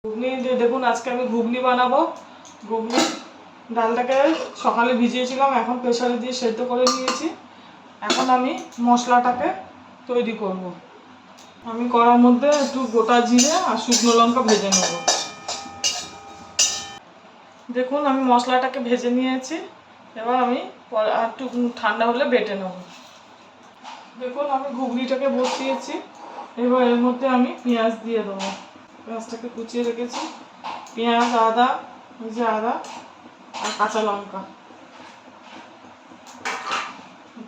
ঘুগনি দেখুন, আজকে আমি ঘুগনি বানাবো। ঘুগনি ডালটাকে সকালে ভিজিয়েছিলাম, এখন প্রেসারে দিয়ে সেদ্ধ করে নিয়েছি। এখন আমি মশলাটাকে তৈরি করব। আমি কড়ার মধ্যে একটু গোটা জিরে আর শুকনো লঙ্কা ভেজে নেব। দেখুন আমি মশলাটাকে ভেজে নিয়েছি, এবার আমি একটু ঠান্ডা হলে বেটে নেব। দেখুন আমি ঘুগনিটাকে বসিয়েছি, এবার এর মধ্যে আমি পেঁয়াজ দিয়ে দেবো। পেঁয়াজটাকে কুচিয়ে রেখেছি, পেঁয়াজ, আদা, এই যে আদা আর কাঁচা লঙ্কা,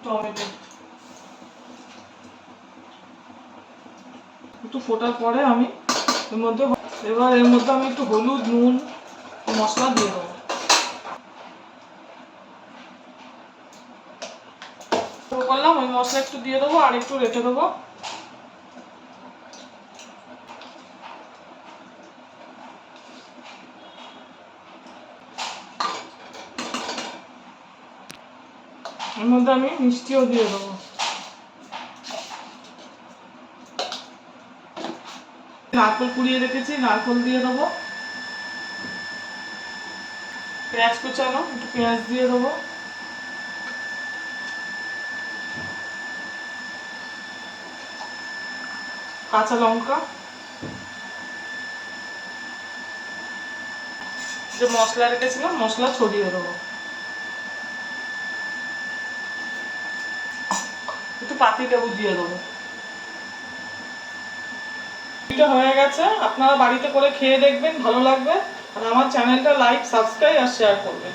টমেটো একটু ফোটার পরে আমি এর মধ্যে আমি একটু হলুদ, নুন, মশলা দিয়ে দেবো। করলাম, ওই মশলা একটু দিয়ে দেবো আর একটু রেখে দেবো। এর মধ্যে আমি মিষ্টিও দিয়ে দেবো। নারকেল কুড়িয়ে রেখেছি, নারকেল দিয়ে দেবো। পেঁয়াজ কুচানো, একটু পেঁয়াজ দিয়ে দেবো। কাঁচা লঙ্কা, যে মশলা রেখেছিলাম মশলা ছড়িয়ে দেবো। একটু পাতিলেবু দিয়ে দেবো। এটা হয়ে গেছে, আপনারা বাড়িতে করে খেয়ে দেখবেন, ভালো লাগবে। আর আমার চ্যানেলটা লাইক, সাবস্ক্রাইব আর শেয়ার করবেন।